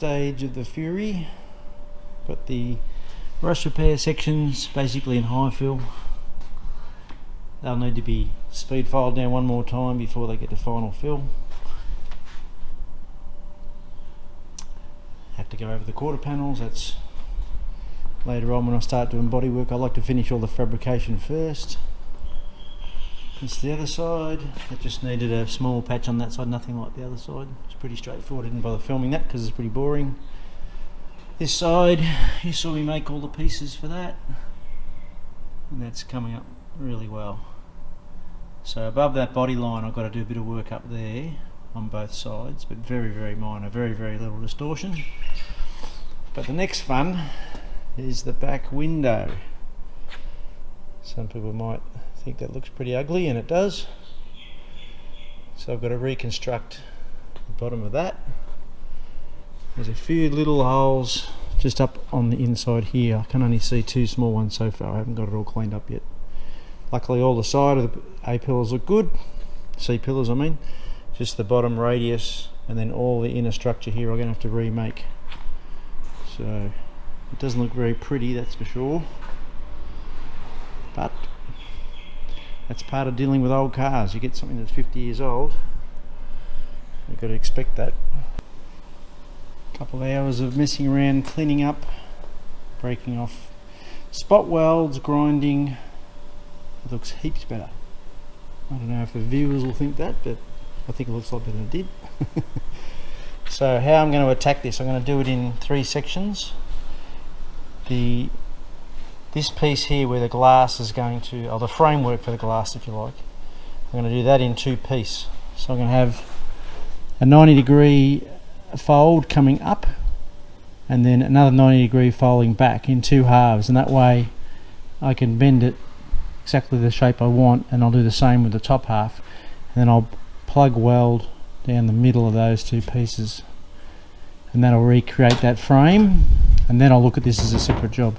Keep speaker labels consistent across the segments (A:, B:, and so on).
A: stage of the Fury. Got the rust repair sections basically in high fill. They'll need to be speed filed down one more time before they get to final fill. Have to go over the quarter panels. That's later on when I start doing bodywork. I like to finish all the fabrication first. It's the other side. It just needed a small patch on that side, nothing like the other side. It's pretty straightforward. I didn't bother filming that because it's pretty boring. This side, you saw me make all the pieces for that, and that's coming up really well. So above that body line I've got to do a bit of work up there on both sides, but very, very minor, very, very little distortion. But the next fun is the back window. Some people might think that looks pretty ugly, and it does. So I've got to reconstruct the bottom of that. There's a few little holes just up on the inside here. I can only see two small ones so far. I haven't got it all cleaned up yet. Luckily all the side of the A pillars look good. C pillars I mean. Just the bottom radius and then all the inner structure here I'm going to have to remake. So it doesn't look very pretty, that's for sure. But that's part of dealing with old cars. You get something that's 50 years old, you've got to expect that. Couple of hours of messing around, cleaning up, breaking off spot welds, grinding. It looks heaps better. I don't know if the viewers will think that, but I think it looks a lot better than it did. So how I'm going to attack this, I'm going to do it in 3 sections. This piece here where the glass is going to, or the framework for the glass if you like, I'm going to do that in 2 pieces. So I'm going to have a 90-degree fold coming up and then another 90-degree folding back in 2 halves, and that way I can bend it exactly the shape I want, and I'll do the same with the top half, and then I'll plug weld down the middle of those 2 pieces, and that'll recreate that frame, and then I'll look at this as a separate job.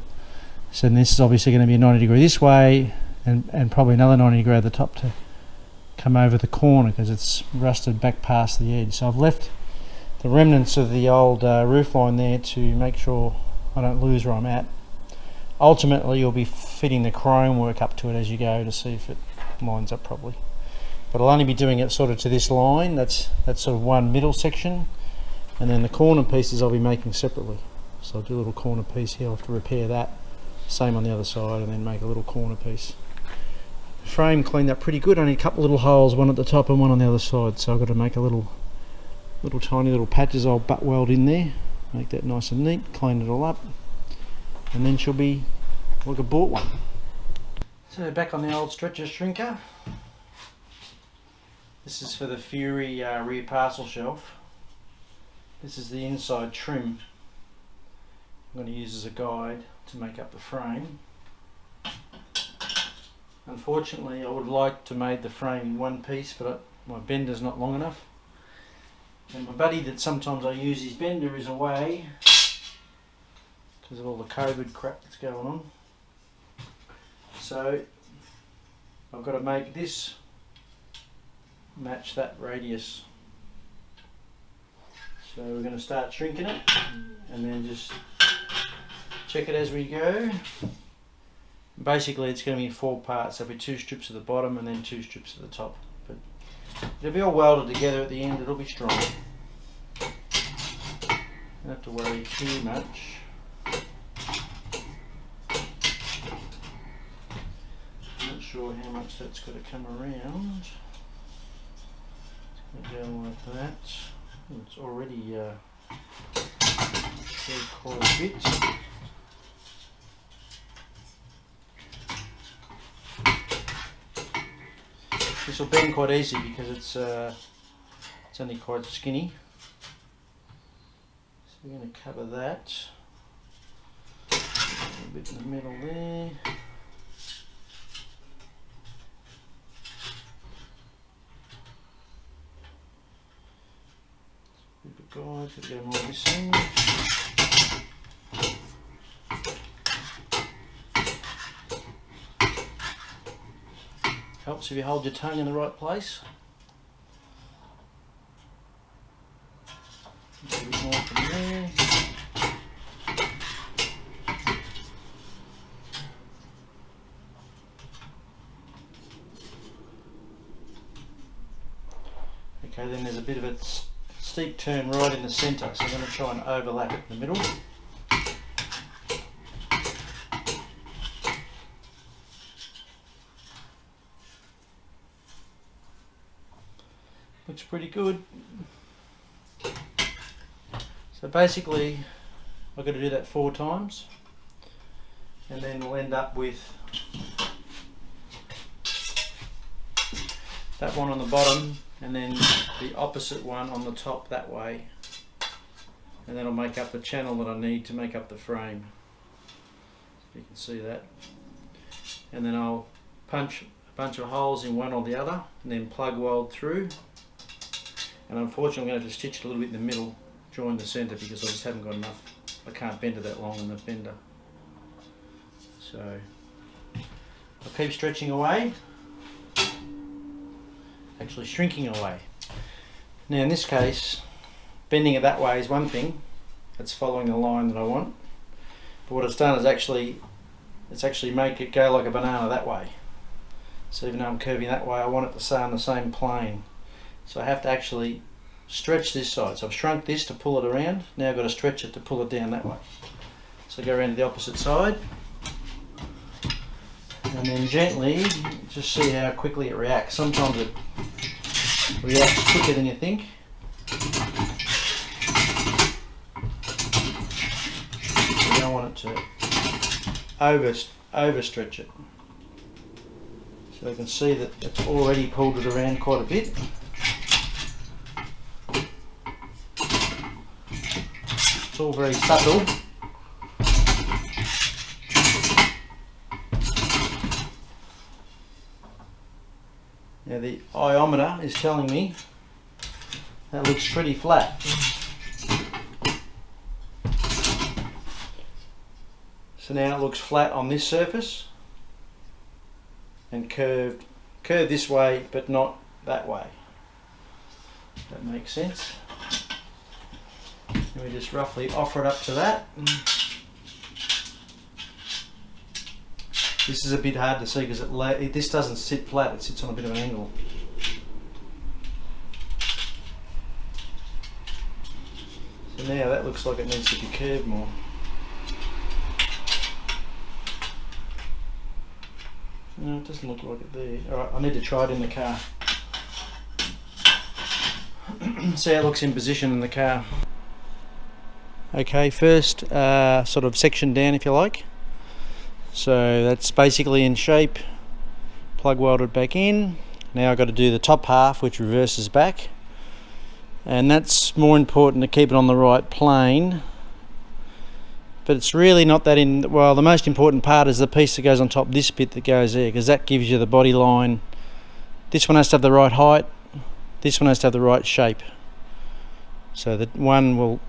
A: So this is obviously going to be a 90-degree this way and probably another 90-degree at the top to come over the corner because it's rusted back past the edge. So I've left the remnants of the old roof line there to make sure I don't lose where I'm at. Ultimately you'll be fitting the chrome work up to it as you go to see if it lines up properly. But I'll only be doing it sort of to this line, that's sort of one middle section, and then the corner pieces I'll be making separately. So I'll do a little corner piece here, I'll have to repair that, same on the other side, and then make a little corner piece. The frame cleaned up pretty good, only a couple little holes, one at the top and one on the other side, so I've got to make a little tiny little patches I'll butt weld in there, make that nice and neat, clean it all up, and then she'll be like a bought one. So back on the old stretcher shrinker. This is for the Fury rear parcel shelf. This is the inside trim I'm going to use as a guide to make up the frame. Unfortunately I would like to make the frame in 1 piece, but my bender's not long enough. And my buddy that sometimes I use his bender is away because of all the COVID crap that's going on. So I've got to make this match that radius. So we're going to start shrinking it and then just check it as we go. Basically it's going to be in 4 parts. There'll be 2 strips at the bottom and then 2 strips at the top. But it'll be all welded together at the end, it'll be strong. Don't have to worry too much. Not sure how much that's got to come around. It's going to go like that. It's already quite a bit. This will bend quite easy because it's only quite skinny. So we're going to cover that. A bit in the middle there. Guys, got to get them all this in. Helps if you hold your tongue in the right place. A bit more from there. Okay, then there's a bit of a steep turn right in the centre, so I'm going to try and overlap it in the middle. Looks pretty good. So basically I've got to do that 4 times, and then we'll end up with that one on the bottom and then the opposite one on the top that way, and that'll make up the channel that I need to make up the frame. You can see that. And then I'll punch a bunch of holes in one or the other and then plug weld through. And unfortunately I'm going to have to stitch it a little bit in the middle, join the centre, because I just haven't got enough. I can't bend it that long in the bender. So I'll keep stretching away, actually shrinking away. Now in this case, bending it that way is one thing, it's following the line that I want. But what it's done is it's actually make it go like a banana that way. So even though I'm curving that way, I want it to stay on the same plane. So I have to actually stretch this side. So I've shrunk this to pull it around. Now I've got to stretch it to pull it down that way. So go around to the opposite side. And then gently, just see how quickly it reacts. Sometimes it reacts quicker than you think. You don't want it to overstretch it. So you can see that it's already pulled it around quite a bit. It's all very subtle. Now the iometer is telling me that looks pretty flat. So now it looks flat on this surface and curved this way but not that way. That makes sense. And we just roughly offer it up to that. This is a bit hard to see because this doesn't sit flat, it sits on a bit of an angle. So now that looks like it needs to be curved more. No, it doesn't look like it there. Alright, I need to try it in the car. See how it looks in position in the car. Okay, first sort of section down if you like. So that's basically in shape, plug welded back in. Now I've got to do the top half, which reverses back, and that's more important to keep it on the right plane. But it's really not that well, the most important part is the piece that goes on top, this bit that goes there, because that gives you the body line. This one has to have the right height, this one has to have the right shape. So that one will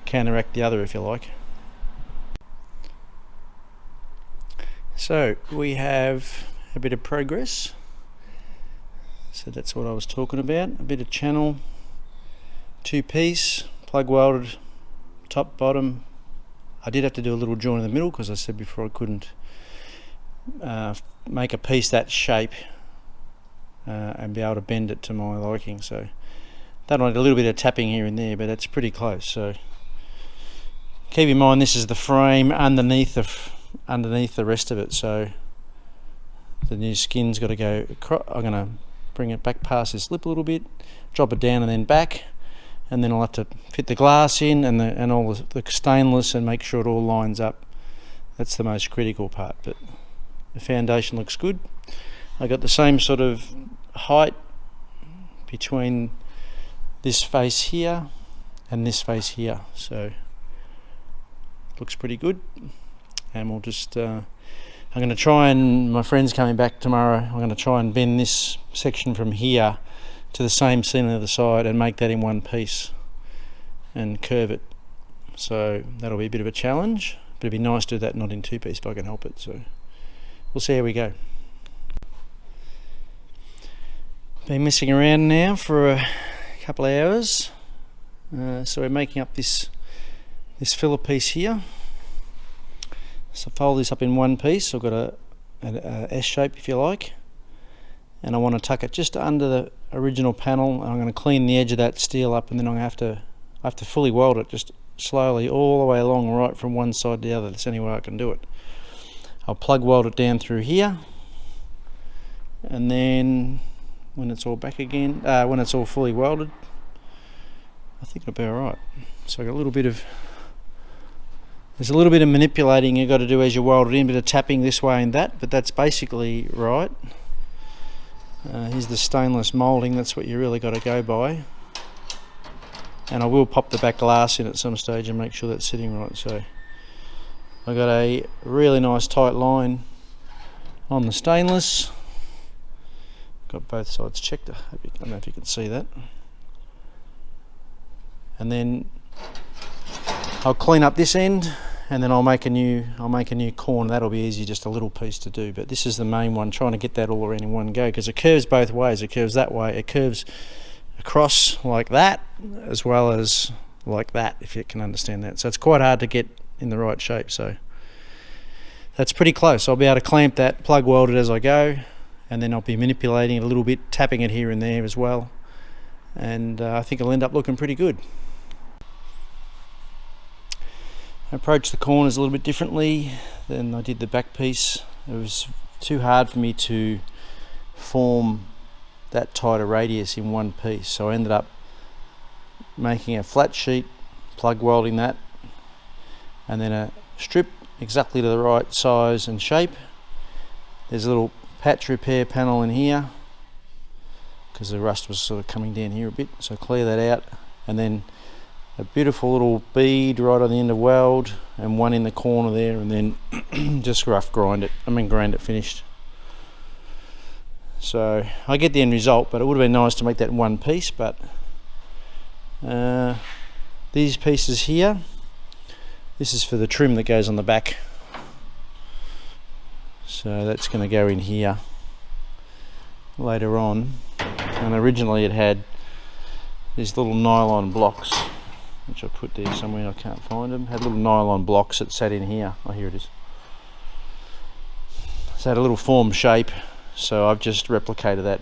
A: counteract the other, if you like. So we have a bit of progress. So that's what I was talking about, a bit of channel, 2-piece, plug welded, top, bottom. I did have to do a little join in the middle because I said before I couldn't make a piece that shape and be able to bend it to my liking. So that'll need a little bit of tapping here and there, but that's pretty close. So keep in mind this is the frame underneath the rest of it. So the new skin's got to go across. I'm going to bring it back past this lip a little bit, drop it down and then back. And then I'll have to fit the glass in and all the stainless and make sure it all lines up. That's the most critical part, but the foundation looks good. I got the same sort of height between this face here and this face here, so it looks pretty good. And we'll just I'm going to try, and my friend's coming back tomorrow, I'm going to try and bend this section from here to the same seam on the other side and make that in one piece and curve it. So that'll be a bit of a challenge, but it'd be nice to do that not in 2-piece if I can help it. So we'll see how we go. Been messing around now for a couple of hours. So we're making up this filler piece here. So fold this up in one piece. I've got a S shape if you like. and I want to tuck it just under the original panel, and I'm going to clean the edge of that steel up, and then I have to fully weld it just slowly all the way along, right from one side to the other. That's the only way I can do it. I'll plug weld it down through here, and then when it's all back again, when it's all fully welded, I think it'll be alright. So I got a little bit of, there's a little bit of manipulating you've got to do as you weld it in, a bit of tapping this way and that, but that's basically right. Here's the stainless moulding, that's what you really got to go by. And I will pop the back glass in at some stage and make sure that's sitting right. So I got a really nice tight line on the stainless. Got both sides checked. I don't know if you can see that. And then I'll clean up this end, and then I'll make a new corner. That'll be easy, just a little piece to do. But this is the main one, trying to get that all around in one go, because it curves both ways. It curves that way. It curves across like that, as well as like that, if you can understand that. So it's quite hard to get in the right shape. So that's pretty close. I'll be able to clamp that, plug weld it as I go, and then I'll be manipulating it a little bit, tapping it here and there as well. And I think it'll end up looking pretty good. I approached the corners a little bit differently than I did the back piece. It was too hard for me to form that tighter radius in one piece, so I ended up making a flat sheet, plug welding that, and then a strip exactly to the right size and shape. There's a little patch repair panel in here because the rust was sort of coming down here a bit, so clear that out, and then a beautiful little bead right on the end of weld, and one in the corner there, and then just rough grind it finished. So I get the end result, but it would have been nice to make that in one piece. But these pieces here, this is for the trim that goes on the back, so that's going to go in here later on. And originally it had these little nylon blocks, which I put there somewhere, I can't find them. Had little nylon blocks that sat in here. Oh, here it is. So it had a little form shape, so I've just replicated that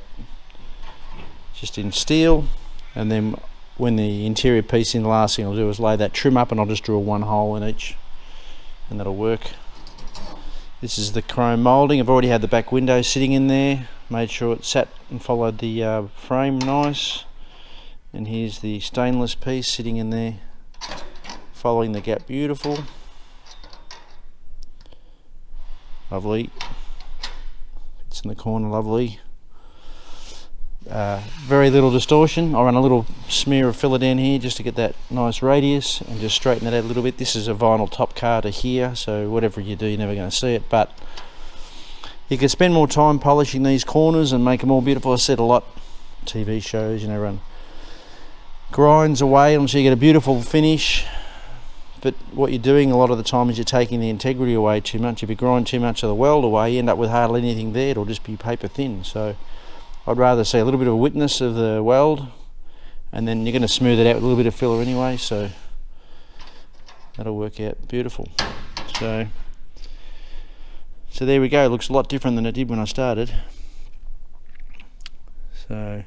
A: just in steel, and then when the interior piece in, the last thing I'll do is lay that trim up, and I'll just drill one hole in each, and that'll work. This is the chrome moulding. I've already had the back window sitting in there, made sure it sat and followed the frame nice. And here's the stainless piece sitting in there, following the gap, beautiful. Lovely. It's in the corner, lovely. Very little distortion. I run a little smear of filler down here just to get that nice radius and just straighten it out a little bit. This is a vinyl top car to here, so whatever you do, you're never going to see it, but you can spend more time polishing these corners and make them all beautiful. I said a lot, TV shows, you know, run grinds away until you get a beautiful finish, but what you're doing a lot of the time is you're taking the integrity away too much. If you grind too much of the weld away, you end up with hardly anything there. It'll just be paper thin. So I'd rather see a little bit of a witness of the weld, and then you're going to smooth it out with a little bit of filler anyway, so that'll work out beautiful. So there we go. It looks a lot different than it did when I started. So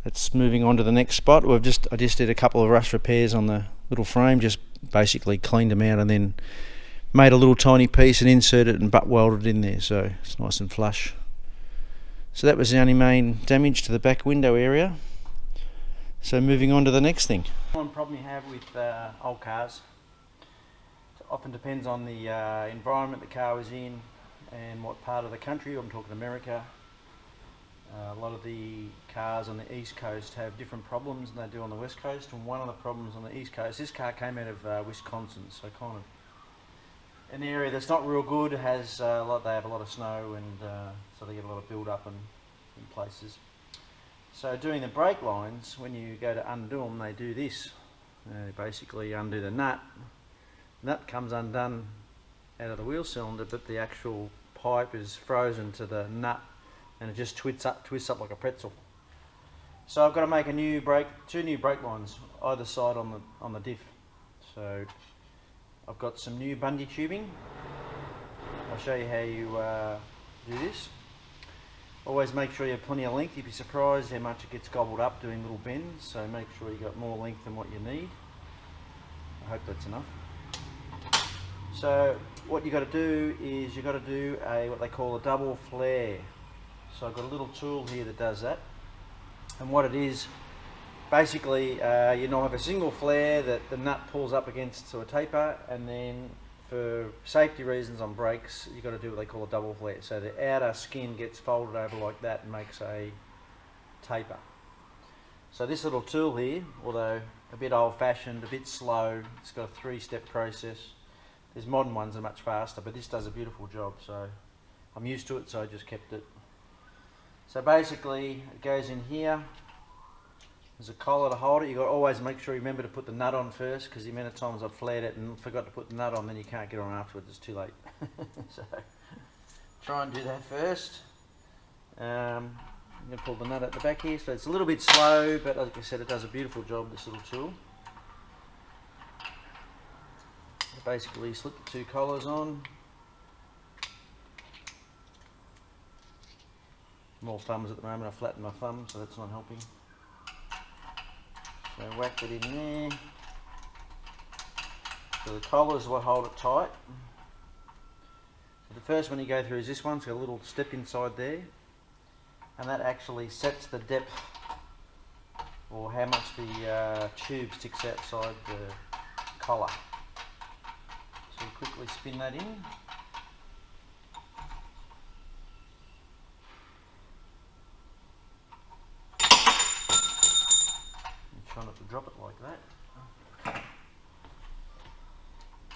A: that's moving on to the next spot. I just did a couple of rust repairs on the little frame, just basically cleaned them out and then made a little tiny piece and inserted it and butt welded it in there, so it's nice and flush. So that was the only main damage to the back window area. So moving on to the next thing. One problem you have with old cars, it often depends on the environment the car was in and what part of the country. I'm talking America. A lot of the cars on the east coast have different problems than they do on the west coast, and one of the problems on the east coast, this car came out of Wisconsin, so kind of an area that's not real good. It has they have a lot of snow, and so they get a lot of build up in places. So doing the brake lines, when you go to undo them, they do this. They basically undo the nut. Nut comes undone out of the wheel cylinder, but the actual pipe is frozen to the nut, and it just twists up like a pretzel. So I've got to make two new brake lines either side on the diff. So I've got some new bungee tubing. I'll show you how you do this. Always make sure you have plenty of length. You'd be surprised how much it gets gobbled up doing little bends, so make sure you got more length than what you need. I hope that's enough. So what you got to do is you got to do what they call a double flare. So I've got a little tool here that does that, and what it is, basically you now have a single flare that the nut pulls up against to a taper, and then for safety reasons on brakes you've got to do what they call a double flare. So the outer skin gets folded over like that and makes a taper. So this little tool here, although a bit old-fashioned, a bit slow, it's got a 3-step process. There's modern ones that are much faster, but this does a beautiful job, so I'm used to it, so I just kept it. So basically it goes in here. There's a collar to hold it. You've got to always make sure you remember to put the nut on first, because the amount of times I've flared it and forgot to put the nut on, then you can't get on afterwards, it's too late. So try and do that first. I'm going to pull the nut at the back here, so it's a little bit slow, but like I said, it does a beautiful job, this little tool. Basically slip the 2 collars on. More thumbs at the moment, I flattened my thumb, so that's not helping. So whack it in there. So the collar is what hold it tight. So the first one you go through is this one. It's got a little step inside there, and that actually sets the depth, or how much the tube sticks outside the collar. So you quickly spin that in. Try not to drop it like that.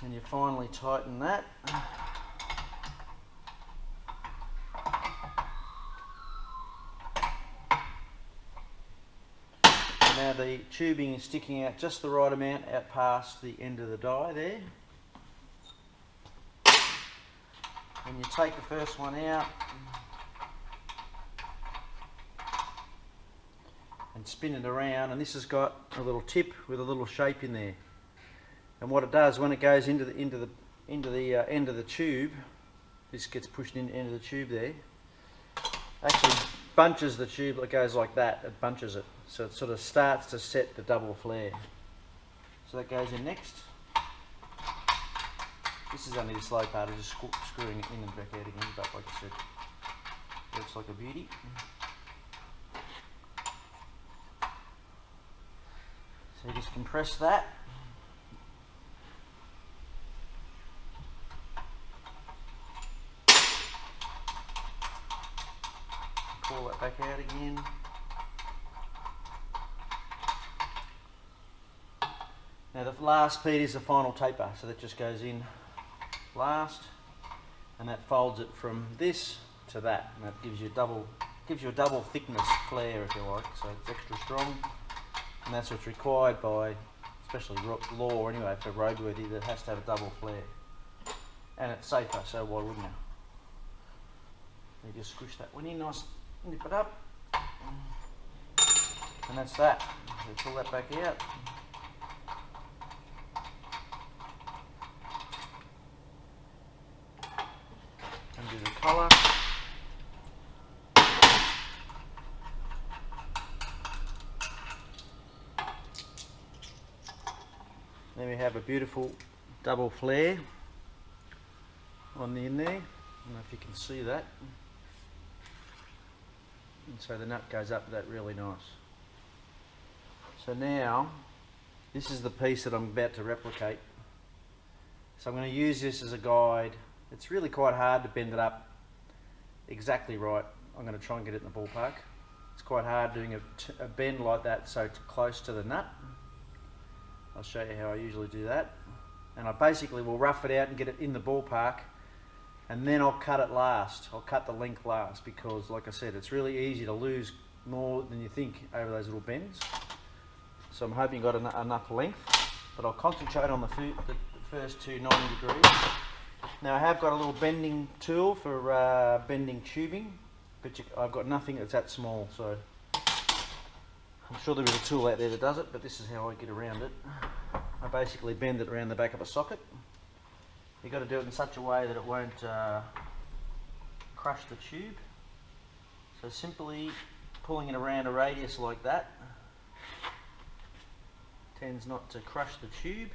A: And you finally tighten that. And now the tubing is sticking out just the right amount out past the end of the die there. And you take the first one out and spin it around, and this has got a little tip with a little shape in there, and what it does when it goes into the end of the tube, this gets pushed into the end of the tube there, actually bunches the tube. It goes like that, it bunches it, so it sort of starts to set the double flare. So that goes in next. This is only the slow part of just screwing it in and back out again, but like I said, looks like a beauty. So you just compress that. Pull that back out again. Now the last bead is the final taper, so that just goes in last, and that folds it from this to that, and that gives you a double thickness flare, if you like, so it's extra strong. And that's what's required by, especially law anyway, for roadworthy, that has to have a double flare. And it's safer, so why wouldn't you? You just squish that one in, nice, nip it up. And that's that. So pull that back out. Undo the collar. Then we have a beautiful double flare on the end there. I don't know if you can see that. And so the nut goes up to that really nice. So now, this is the piece that I'm about to replicate. So I'm going to use this as a guide. It's really quite hard to bend it up exactly right. I'm going to try and get it in the ballpark. It's quite hard doing a bend like that so it's close to the nut. I'll show you how I usually do that. And I basically will rough it out and get it in the ballpark, and then I'll cut it last. I'll cut the length last, because like I said, it's really easy to lose more than you think over those little bends. So I'm hoping you've got enough length, but I'll concentrate on the first two 90 degrees. Now I have got a little bending tool for bending tubing, but I've got nothing that's that small, so I'm sure there is a tool out there that does it, but this is how I get around it. I basically bend it around the back of a socket. You've got to do it in such a way that it won't crush the tube. So simply pulling it around a radius like that tends not to crush the tube,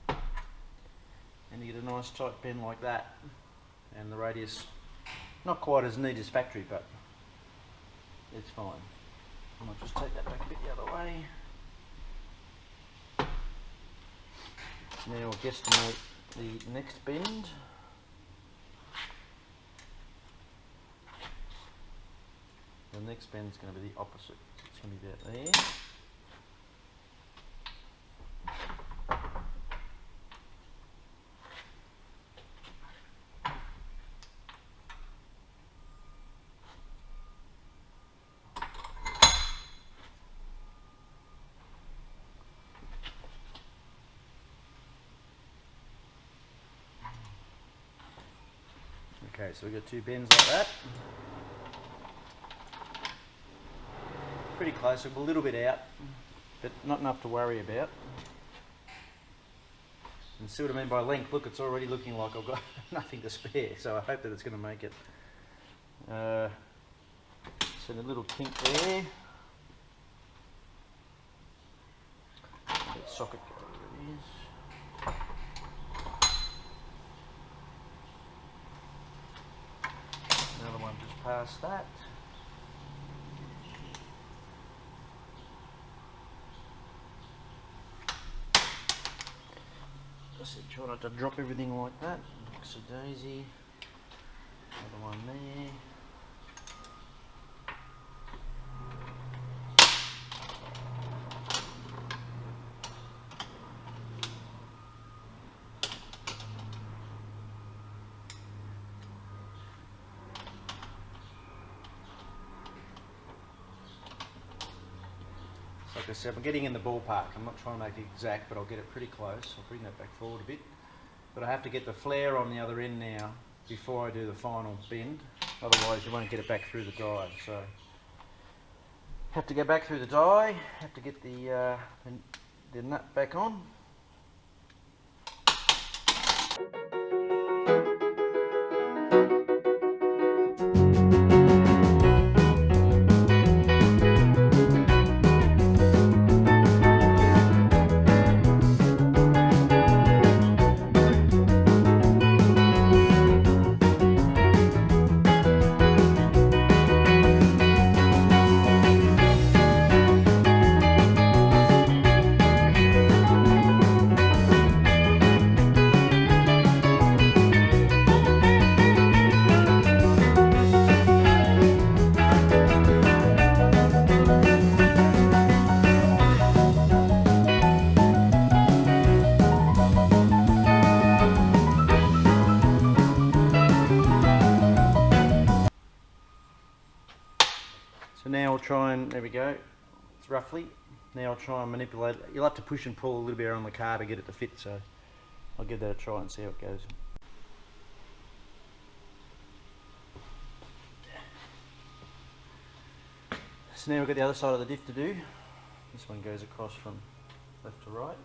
A: and you get a nice tight bend like that, and the radius not quite as neat as factory, but it's fine. I might just take that back a bit the other way. Now I'll guesstimate the next bend. The next bend is going to be the opposite. It's going to be about there. Okay, so we've got two bends like that. Pretty close, a little bit out, but not enough to worry about. And see what I mean by length? Look, it's already looking like I've got nothing to spare, so I hope that it's going to make it. So a little kink there. Let socket go where it is. Another one just past that. I said try not to drop everything like that. Looks a daisy. Another one there. Like I said, I'm getting in the ballpark. I'm not trying to make it exact, but I'll get it pretty close. I'll bring that back forward a bit. But I have to get the flare on the other end now before I do the final bend. Otherwise you won't get it back through the die. So have to go back through the die, have to get the nut back on. So now I'll try and, there we go, it's roughly. Now I'll try and manipulate it. You'll have to push and pull a little bit around the car to get it to fit, so I'll give that a try and see how it goes. So now we've got the other side of the diff to do. This one goes across from left to right,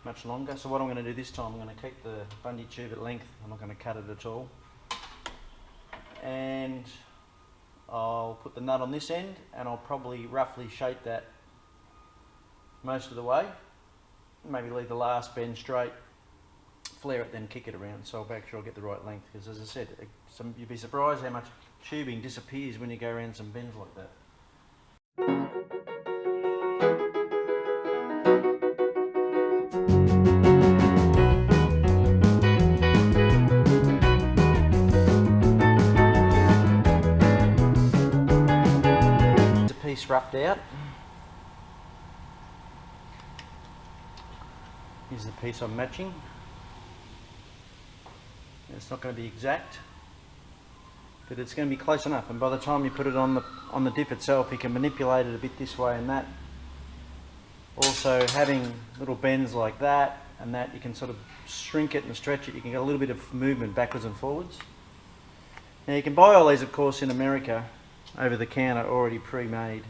A: much longer. So what I'm going to do this time, I'm going to keep the bungee tube at length. I'm not going to cut it at all. And I'll put the nut on this end, and I'll probably roughly shape that most of the way. Maybe leave the last bend straight, flare it, then kick it around. So I'll make sure I get the right length, because as I said, you'd be surprised how much tubing disappears when you go around some bends like that. Roughed out. Here's the piece I'm matching. It's not going to be exact, but it's going to be close enough, and by the time you put it on the diff itself, you can manipulate it a bit this way and that. Also, having little bends like that and that, you can sort of shrink it and stretch it. You can get a little bit of movement backwards and forwards. Now you can buy all these, of course, in America over the counter, already pre-made.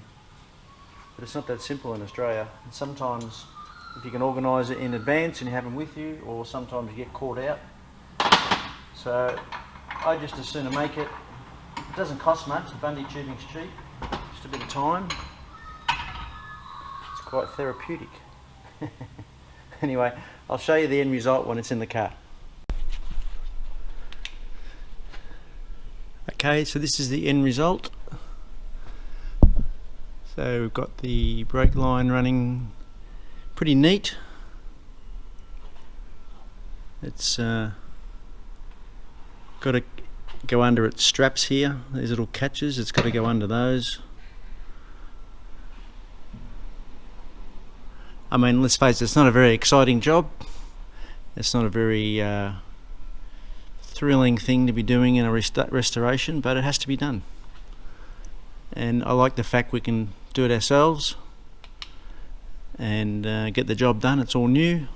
A: But it's not that simple in Australia. And sometimes, if you can organise it in advance and you have them with you, or sometimes you get caught out. So I just as soon make it It doesn't cost much, the Bundy tubing's cheap, just a bit of time. It's quite therapeutic. Anyway, I'll show you the end result when it's in the car. Okay, so this is the end result. So we've got the brake line running pretty neat. It's got to go under its straps here, these little catches, it's got to go under those. I mean, let's face it, it's not a very exciting job. It's not a very thrilling thing to be doing in a restoration, but it has to be done. And I like the fact we can do it ourselves and get the job done. It's all new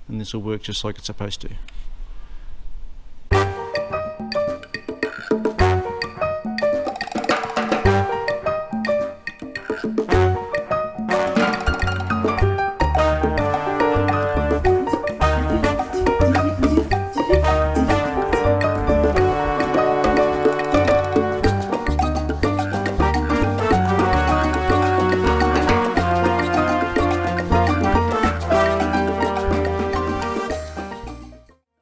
A: and this will work just like it's supposed to.